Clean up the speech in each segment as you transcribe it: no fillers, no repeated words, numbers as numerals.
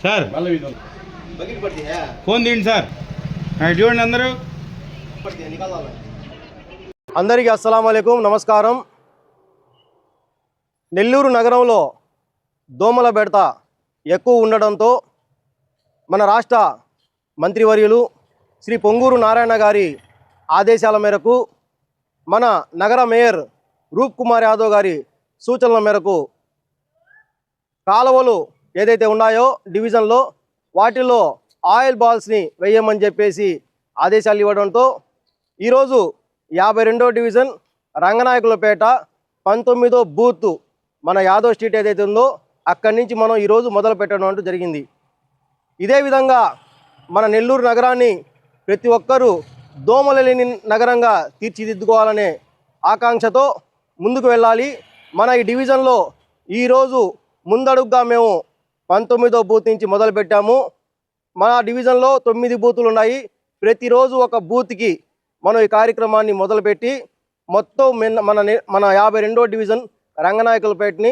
Sir phone తీయండి sir. చూడండి అందరికీ అస్సలాము అలైకుం, నమస్కారం. నెల్లూరు నగరంలో దోమల బెడత ఎక్కువ ఉండడంతో మన రాష్ట్ర మంత్రివర్యులు శ్రీ పొంగూరు నారాయణ గారి ఆదేశాల మేరకు మన నగర మేయర్ రూప్ కుమార్ యాదవ్ గారి సూచనల మేరకు కాలువలు ఏదైతే ఉన్నాయో డివిజన్లో వాటిలో ఆయిల్ బాల్స్ని వేయమని చెప్పేసి ఆదేశాలు ఇవ్వడంతో ఈరోజు 52వ డివిజన్ రంగనాయకులపేట 19వ బూత్ మన యాదవ్ స్ట్రీట్ ఏదైతే ఉందో అక్కడి నుంచి మనం ఈరోజు మొదలు పెట్టడం అంటూ జరిగింది. ఇదే విధంగా మన నెల్లూరు నగరాన్ని ప్రతి ఒక్కరూ దోమలు లేని నగరంగా తీర్చిదిద్దుకోవాలనే ఆకాంక్షతో ముందుకు వెళ్ళాలి. మన ఈ డివిజన్లో ఈరోజు ముందడుగుగా మేము 19వ బూత్ నుంచి మొదలుపెట్టాము. మన డివిజన్లో 9 బూతులు ఉన్నాయి. ప్రతిరోజు ఒక బూత్కి మనం ఈ కార్యక్రమాన్ని మొదలుపెట్టి మొత్తం మన 52వ డివిజన్ రంగనాయకులపేటని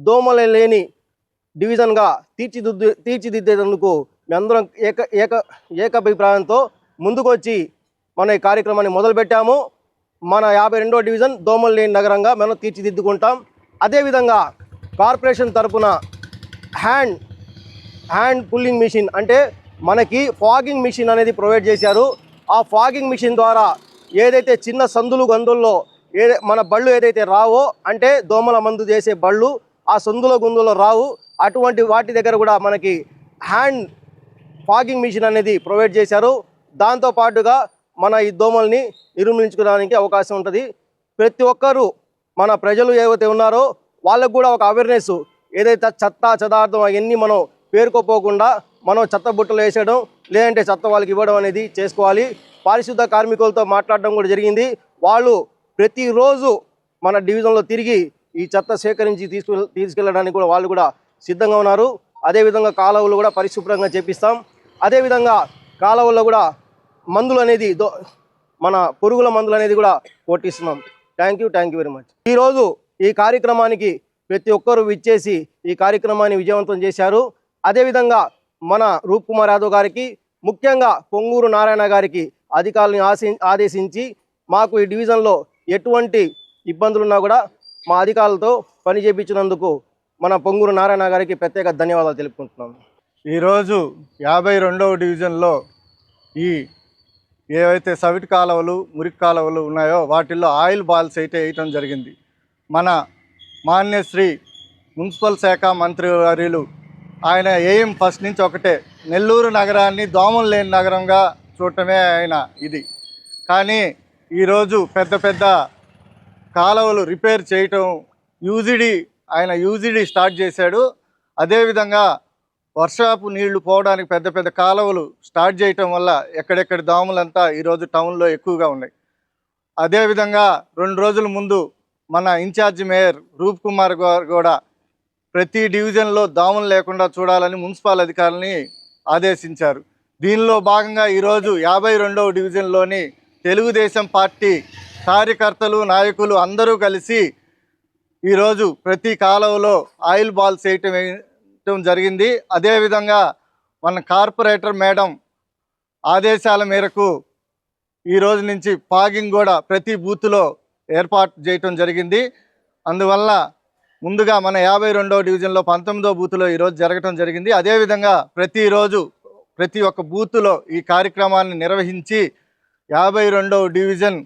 దోమలు లేని డివిజన్గా తీర్చిదిద్దేందుకు మేమందరం ఏకాభిప్రాయంతో ముందుకొచ్చి మనం ఈ కార్యక్రమాన్ని మొదలుపెట్టాము. మన 52వ డివిజన్ దోమలు లేని నగరంగా మనం తీర్చిదిద్దుకుంటాం. అదేవిధంగా కార్పొరేషన్ తరఫున హ్యాండ్ పుల్లింగ్ మిషన్ అంటే మనకి ఫాగింగ్ మిషన్ అనేది ప్రొవైడ్ చేశారు. ఆ ఫాగింగ్ మిషన్ ద్వారా ఏదైతే చిన్న సందులు గందుల్లో మన బళ్ళు ఏదైతే రావో అంటే దోమల మందు చేసే బళ్ళు ఆ సందులో గుందులో రావు, అటువంటి వాటి దగ్గర కూడా మనకి హ్యాండ్ ఫాగింగ్ మిషన్ అనేది ప్రొవైడ్ చేశారు. దాంతోపాటుగా మన ఈ దోమల్ని నిర్మూలించుకోవడానికి అవకాశం ఉంటుంది. ప్రతి ఒక్కరూ మన ప్రజలు ఏవైతే ఉన్నారో వాళ్ళకు కూడా ఒక అవేర్నెస్, ఏదైతే చెత్త చెదార్థం అవన్నీ మనం పేరుకోపోకుండా మనం చెత్త బుట్టలు వేసేయడం లేదంటే చెత్త వాళ్ళకి ఇవ్వడం అనేది చేసుకోవాలి. పారిశుద్ధ కార్మికులతో మాట్లాడడం కూడా జరిగింది. వాళ్ళు ప్రతిరోజు మన డివిజన్లో తిరిగి ఈ చెత్త సేకరించి తీసుకెళ్ళడానికి కూడా వాళ్ళు కూడా సిద్ధంగా ఉన్నారు. అదేవిధంగా కాలువలు కూడా పరిశుభ్రంగా చేపిస్తాం. అదేవిధంగా కాలువల్లో కూడా మందులు అనేది మన పురుగుల మందులు అనేది కూడా కొట్టిస్తున్నాం. Thank you very much. ఈరోజు ఈ కార్యక్రమానికి ప్రతి ఒక్కరూ విచ్చేసి ఈ కార్యక్రమాన్ని విజయవంతం చేశారు. అదేవిధంగా మన రూప్ కుమార్ యాదవ్ గారికి, ముఖ్యంగా పొంగూరు నారాయణ గారికి అధికారులను ఆదేశించి మాకు ఈ డివిజన్లో ఎటువంటి ఇబ్బందులున్నా కూడా మా అధికారులతో పని చేయించినందుకు మన పొంగూరు నారాయణ గారికి ప్రత్యేక ధన్యవాదాలు తెలుపుకుంటున్నాం. ఈరోజు 52వ డివిజన్లో ఈ ఏవైతే సవిటి కాలువలు మురికి కాలువలు ఉన్నాయో వాటిల్లో ఆయిల్ బాల్స్ అయితే వేయటం జరిగింది. మన మాన్యశ్రీ మున్సిపల్ శాఖ మంత్రి వర్యులు ఆయన ఎయిమ్ ఫస్ట్ నుంచి ఒకటే, నెల్లూరు నగరాన్ని దోమలు లేని నగరంగా చూడటమే ఆయన ఇది. కానీ ఈరోజు పెద్ద పెద్ద కాలువలు రిపేర్ చేయటం, ఆయన యూజిడి స్టార్ట్ చేశాడు. అదేవిధంగా వర్షాపు నీళ్లు పోవడానికి పెద్ద పెద్ద కాలువలు స్టార్ట్ చేయటం వల్ల ఎక్కడెక్కడ దోమలంతా ఈరోజు టౌన్లో ఎక్కువగా ఉన్నాయి. అదేవిధంగా 2 రోజుల ముందు మన ఇన్ఛార్జి మేయర్ రూప్ కుమార్ గారు కూడా ప్రతి డివిజన్లో దోమలు లేకుండా చూడాలని మున్సిపల్ అధికారులని ఆదేశించారు. దీనిలో భాగంగా ఈరోజు 52వ డివిజన్లోని తెలుగుదేశం పార్టీ కార్యకర్తలు నాయకులు అందరూ కలిసి ఈరోజు ప్రతి కాలువలో ఆయిల్ బాల్స్ వేయటం జరిగింది. అదేవిధంగా మన కార్పొరేటర్ మేడం ఆదేశాల మేరకు ఈ రోజు నుంచి ఫాగింగ్ కూడా ప్రతి బూత్లో ఏర్పాటు చేయటం జరిగింది. అందువల్ల ముందుగా మన 52వ డివిజన్లో 19వ బూత్లో ఈరోజు జరగటం జరిగింది. అదేవిధంగా ప్రతిరోజు ప్రతి ఒక్క బూత్లో ఈ కార్యక్రమాన్ని నిర్వహించి 52వ డివిజన్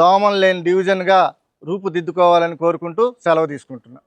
దోమలు లేని డివిజన్గా రూపుదిద్దుకోవాలని కోరుకుంటూ సెలవు తీసుకుంటున్నాను.